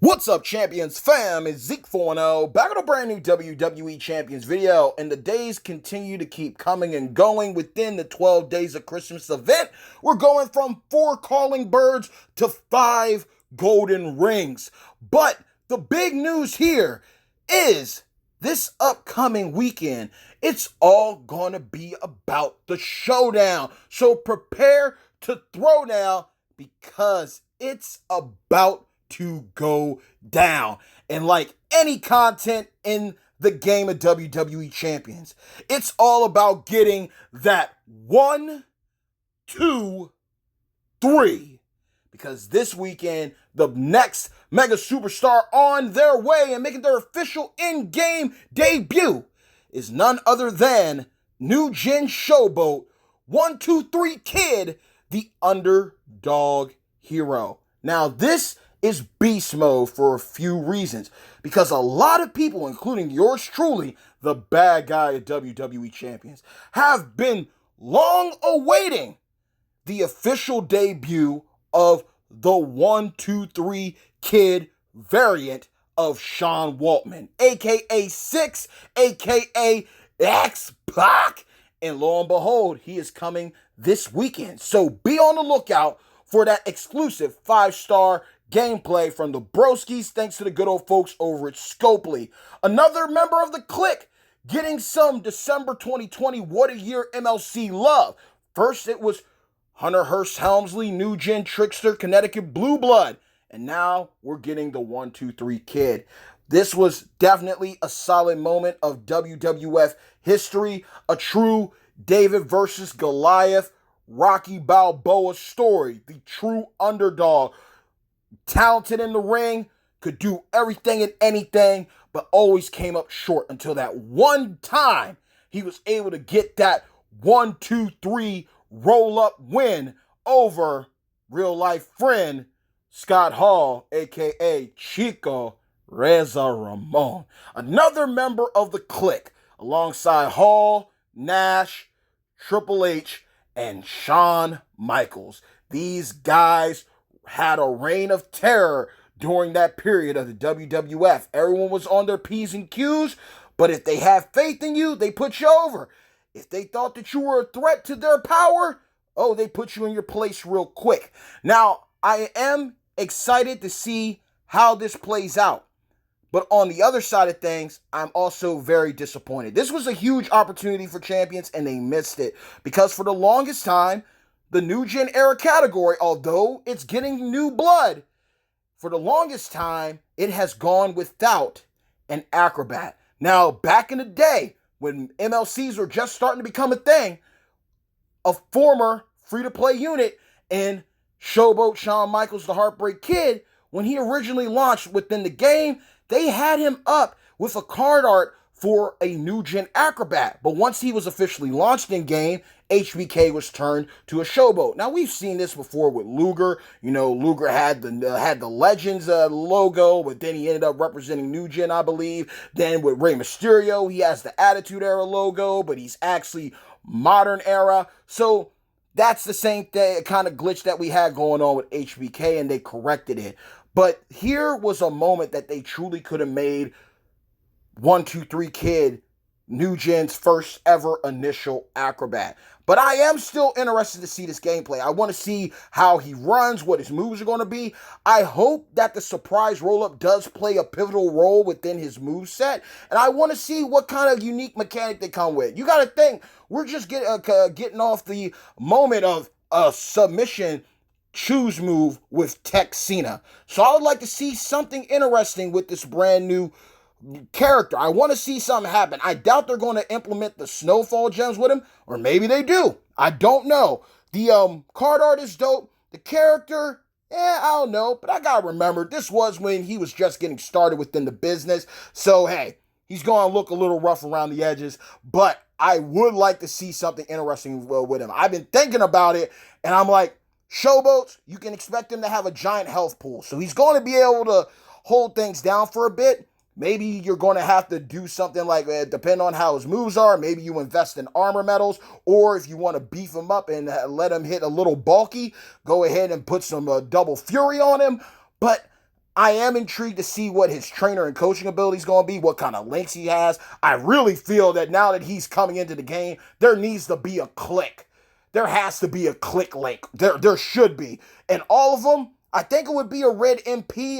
What's up, Champions fam? It's Zeke 4-0, back with a brand new WWE Champions video, and the days continue to keep coming and going within the 12 Days of Christmas event. We're going from 4 calling birds to 5 golden rings. But the big news here is this upcoming weekend, it's all gonna be about the Showdown. So prepare to throw down because it's about to go down. And like any content in the game of WWE Champions, it's all about getting that 1, 2, 3. Because this weekend, the next mega superstar on their way and making their official in-game debut is none other than new Gen Showboat 1, 2, 3 Kid, the underdog hero. Now, this is beast mode for a few reasons. Because a lot of people, including yours truly, the bad guy of WWE Champions, have been long awaiting the official debut of the 1, 2, 3 Kid variant of Sean Waltman, aka Six, aka X-Pac. And lo and behold, he is coming this weekend. So be on the lookout for that exclusive 5-star gameplay from the Broskies, thanks to the good old folks over at Scopely. Another member of the clique getting some December 2020 What a Year MLC love. First, it was Hunter Hearst Helmsley, New Gen Trickster, Connecticut Blue Blood. And now we're getting the 1, 2, 3 Kid. This was definitely a solid moment of WWF history, a true David versus Goliath, Rocky Balboa story, the true underdog. Talented in the ring, could do everything and anything, but always came up short until that one time he was able to get that 1, 2, 3 roll-up win over real-life friend Scott Hall, a.k.a. Chico Reza Ramon. Another member of the clique, alongside Hall, Nash, Triple H, and Shawn Michaels. These guys had a reign of terror during that period of the WWF. Everyone was on their P's and Q's, but if they have faith in you, they put you over. If they thought that you were a threat to their power, oh, they put you in your place real quick. Now, I am excited to see how this plays out. But on the other side of things, I'm also very disappointed. This was a huge opportunity for champions, and they missed it. Because for the longest time, the New Gen era category, although it's getting new blood, for the longest time, it has gone without an acrobat. Now, back in the day, when MLCs were just starting to become a thing, a former free-to-play unit in Showboat Shawn Michaels, the Heartbreak Kid, when he originally launched within the game, they had him up with a card art for a New Gen Acrobat. But once he was officially launched in game, HBK was turned to a Showboat. Now, we've seen this before with Luger. You know, Luger had the Legends logo, but then he ended up representing New Gen, I believe. Then with Rey Mysterio, he has the Attitude Era logo, but he's actually Modern Era. So that's the same thing, kind of glitch that we had going on with HBK, and they corrected it. But here was a moment that they truly could have made 1, 2, 3 Kid New Gen's first ever initial acrobat. But I am still interested to see this gameplay. I want to see how he runs, what his moves are going to be. I hope that the surprise roll-up does play a pivotal role within his moveset. And I want to see what kind of unique mechanic they come with. You got to think, we're just getting off the moment of a submission choose move with Tech Cena. So I would like to see something interesting with this brand new character. I want to see something happen. I doubt they're going to implement the snowfall gems with him, or maybe they do. I don't know. The card art is dope. The character, I don't know. But I gotta remember, this was when he was just getting started within the business. So hey, he's going to look a little rough around the edges, but I would like to see something interesting with him. I've been thinking about it, and I'm like, Showboats, you can expect him to have a giant health pool. So he's going to be able to hold things down for a bit. Maybe you're going to have to do something like, depend on how his moves are, maybe you invest in armor medals, or if you want to beef him up and let him hit a little bulky, go ahead and put some double fury on him. But I am intrigued to see what his trainer and coaching ability is going to be, what kind of links he has. I really feel that now that he's coming into the game, there needs to be a click. There has to be a click link. There should be. And all of them, I think it would be a Red MP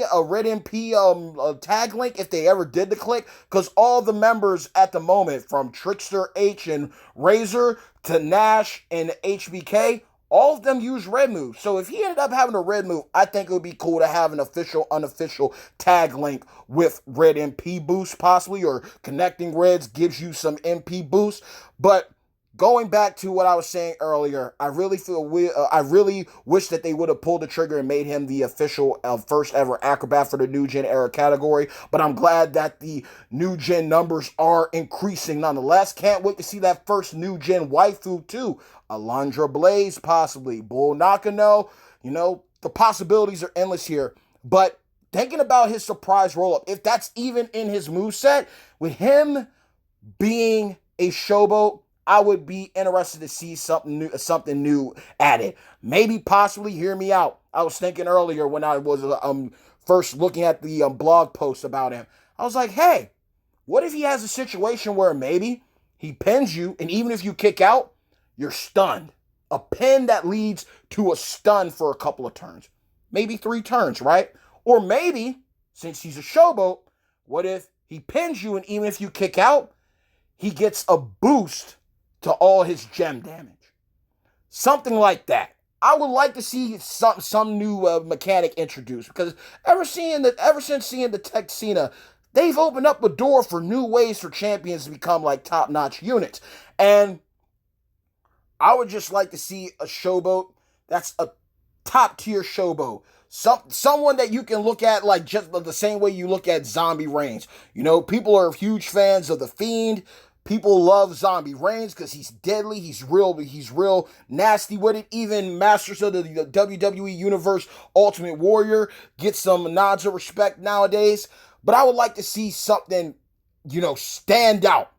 tag link if they ever did the click, because all the members at the moment, from Trickster H and Razor to Nash and HBK, all of them use red moves. So if he ended up having a red move, I think it would be cool to have an official, unofficial tag link with red MP boost possibly, or connecting reds gives you some MP boost. But going back to what I was saying earlier, I really wish that they would have pulled the trigger and made him the official first ever acrobat for the New Gen era category. But I'm glad that the New Gen numbers are increasing nonetheless. Can't wait to see that first New Gen waifu too. Alundra Blaze, possibly. Bull Nakano. The possibilities are endless here. But thinking about his surprise roll-up, if that's even in his moveset, with him being a Showboat, I would be interested to see something new added. Maybe, possibly, hear me out. I was thinking earlier when I was first looking at the blog post about him. I was like, hey, what if he has a situation where maybe he pins you, and even if you kick out, you're stunned. A pin that leads to a stun for a couple of turns. Maybe 3 turns, right? Or maybe, since he's a Showboat, what if he pins you, and even if you kick out, he gets a boost to all his gem damage. Something like that. I would like to see some new mechanic introduced, because ever since seeing the Tech Cena, they've opened up the door for new ways for champions to become like top-notch units. And I would just like to see a Showboat that's a top-tier Showboat. Someone that you can look at like just the same way you look at Zombie Reigns. People are huge fans of The Fiend. People love Zombie Reigns because he's deadly. He's real nasty with it. Even Masters of the WWE Universe Ultimate Warrior gets some nods of respect nowadays. But I would like to see something, stand out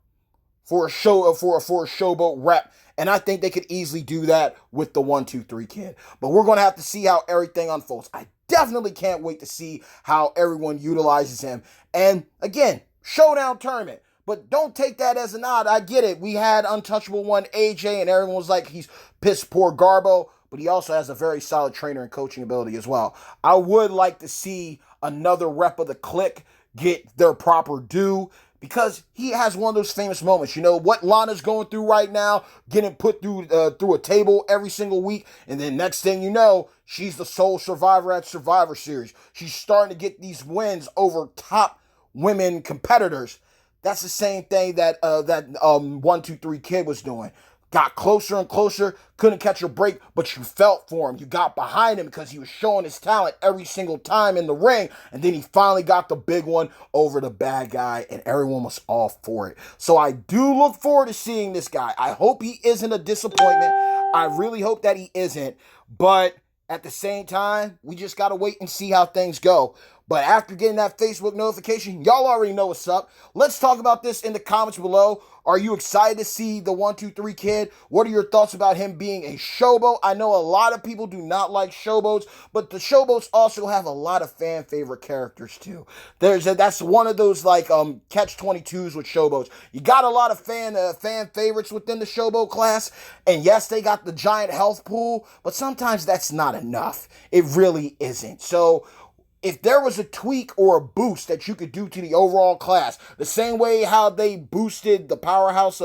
for a Showboat rep. And I think they could easily do that with the 1-2-3 kid. But we're going to have to see how everything unfolds. I definitely can't wait to see how everyone utilizes him. And again, Showdown tournament. But don't take that as a nod. I get it. We had Untouchable One AJ, and everyone was like, he's piss poor Garbo. But he also has a very solid trainer and coaching ability as well. I would like to see another rep of the clique get their proper due, because he has one of those famous moments. What Lana's going through right now, getting put through a table every single week, and then next thing you know, she's the sole survivor at Survivor Series. She's starting to get these wins over top women competitors. That's the same thing that 1-2-3 kid was doing. Got closer and closer, couldn't catch a break, but you felt for him. You got behind him because he was showing his talent every single time in the ring, and then he finally got the big one over the bad guy, and everyone was all for it. So I do look forward to seeing this guy. I hope he isn't a disappointment. I really hope that he isn't, but at the same time, we just got to wait and see how things go. But after getting that Facebook notification, y'all already know what's up. Let's talk about this in the comments below. Are you excited to see the 1-2-3 kid? What are your thoughts about him being a Showboat? I know a lot of people do not like Showboats, but the Showboats also have a lot of fan favorite characters too. That's one of those like catch-22s with Showboats. You got a lot of fan favorites within the Showboat class, and yes, they got the giant health pool, but sometimes that's not enough. It really isn't. So if there was a tweak or a boost that you could do to the overall class, the same way how they boosted the powerhouse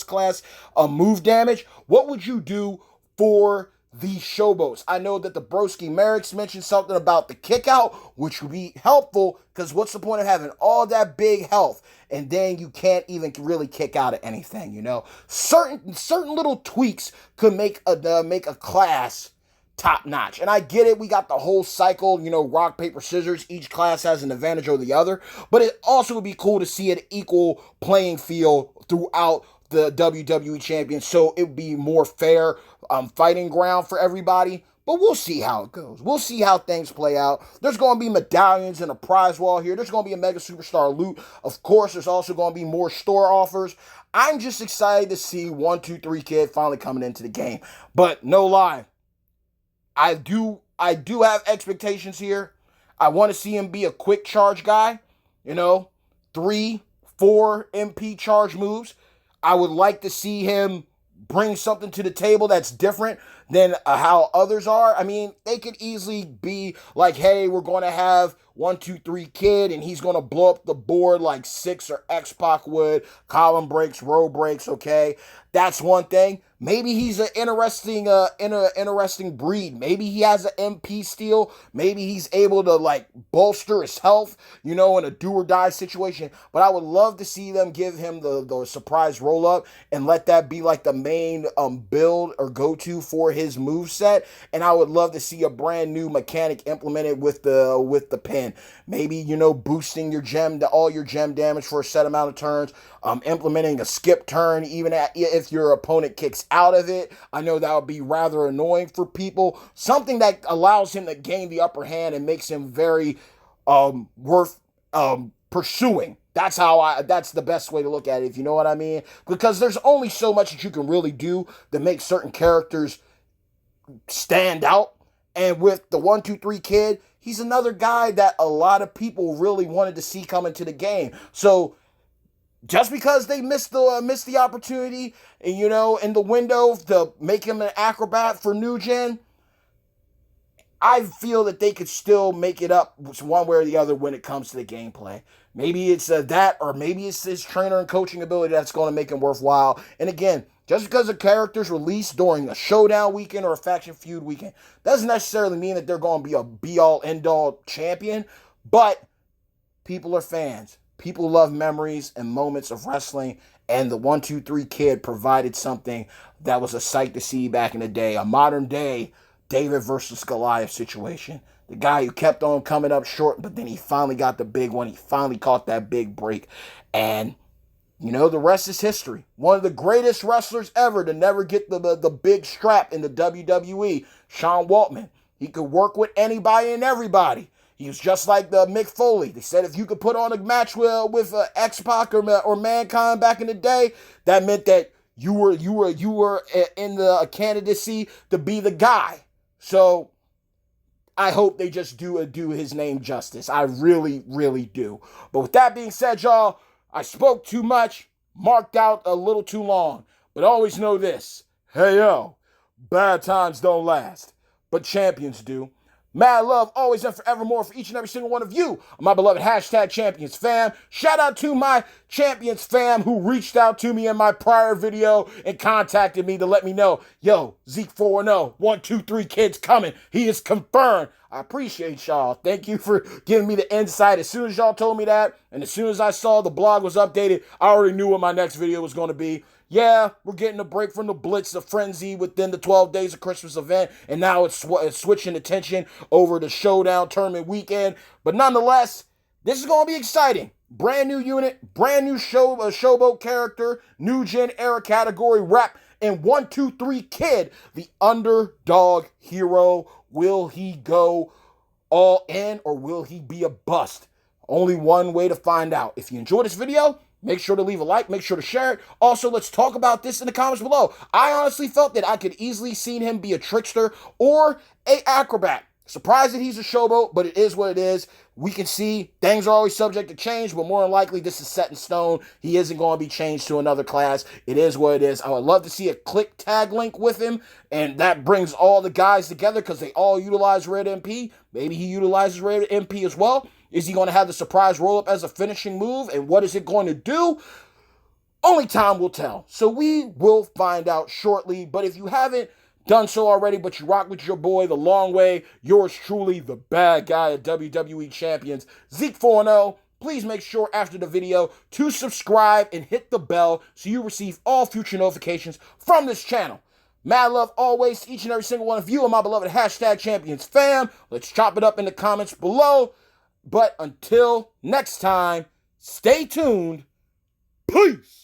class move damage, what would you do for the Showboats? I know that the Broski Merricks mentioned something about the kick out, which would be helpful, because what's the point of having all that big health and then you can't even really kick out at anything? Certain little tweaks could make a class top notch. And I get it, we got the whole cycle, rock, paper, scissors. Each class has an advantage over the other. But it also would be cool to see an equal playing field throughout the WWE champion, so it would be more fair fighting ground for everybody. But we'll see how it goes. We'll see how things play out. There's going to be medallions and a prize wall here. There's going to be a Mega Superstar loot. Of course, there's also going to be more store offers. I'm just excited to see 1-2-3 kid finally coming into the game. But no lie, I do have expectations here. I want to see him be a quick charge guy, 3, 4 MP charge moves. I would like to see him bring something to the table that's different than how others are. I mean, they could easily be like, hey, we're going to have 1, 2, 3 kid, and he's going to blow up the board like Six or X-Pac would. Column breaks, row breaks, okay? That's one thing. Maybe he's an interesting breed. Maybe he has an MP steal. Maybe he's able to like bolster his health, in a do or die situation. But I would love to see them give him the surprise roll up and let that be like the main build or go to for his move set. And I would love to see a brand new mechanic implemented with the pin. Maybe boosting your all your gem damage for a set amount of turns. Implementing a skip turn even if your opponent kicks out of it. I know that would be rather annoying for people. Something that allows him to gain the upper hand and makes him very worth pursuing. That's the best way to look at it, if you know what I mean. Because there's only so much that you can really do to make certain characters stand out. And with the 1, 2, 3 kid, he's another guy that a lot of people really wanted to see come into the game. So just because they missed the opportunity, in the window to make him an acrobat for New Gen, I feel that they could still make it up one way or the other when it comes to the gameplay. Maybe it's that, or maybe it's his trainer and coaching ability that's going to make him worthwhile. And again, just because a character's released during a Showdown weekend or a Faction Feud weekend doesn't necessarily mean that they're going to be a be-all, end-all champion. But people are fans. People love memories and moments of wrestling, and the 1, 2, 3 kid provided something that was a sight to see back in the day. A modern day David versus Goliath situation. The guy who kept on coming up short, but then he finally got the big one. He finally caught that big break. And, the rest is history. One of the greatest wrestlers ever to never get the big strap in the WWE, Sean Waltman. He could work with anybody and everybody. He was just like the Mick Foley. They said if you could put on a match with X-Pac or Mankind back in the day, that meant that you were in the candidacy to be the guy. So I hope they just do his name justice. I really, really do. But with that being said, y'all, I spoke too much, marked out a little too long. But always know this. Hey, yo, bad times don't last, but champions do. Mad love always and forevermore for each and every single one of you, my beloved #Champions fam. Shout out to my Champions fam who reached out to me in my prior video and contacted me to let me know, yo, Zeke 410, 1, 2, 3 kids coming. He is confirmed. I appreciate y'all. Thank you for giving me the insight. As soon as y'all told me that, and as soon as I saw the blog was updated, I already knew what my next video was going to be. Yeah, we're getting a break from the Blitz, the Frenzy within the 12 days of Christmas event, and now it's switching attention over to Showdown tournament weekend. But nonetheless, this is going to be exciting. Brand new unit, brand new Showboat character, New Gen era category rep, and 1, 2, 3 kid, the underdog hero. Will he go all in or will he be a bust? Only one way to find out. If you enjoyed this video, make sure to leave a like, make sure to share it. Also, let's talk about this in the comments below. I honestly felt that I could easily seen him be a trickster or a acrobat. Surprised that he's a showboat, but it is what it is. We can see things are always subject to change, but more than likely this is set in stone. He isn't going to be changed to another class. It is what it is. I would love to see a click tag link with him, and that brings all the guys together because they all utilize Red MP. Maybe he utilizes Red MP as well. Is he going to have the surprise roll-up as a finishing move, and what is it going to do? Only time will tell. So we will find out shortly, but if you haven't done so already, but you rock with your boy the long way, yours truly, the bad guy at WWE Champions, Zeke 410. Please make sure after the video to subscribe and hit the bell so you receive all future notifications from this channel. Mad love always to each and every single one of you and my beloved #Champions fam. Let's chop it up in the comments below. But until next time, stay tuned. Peace.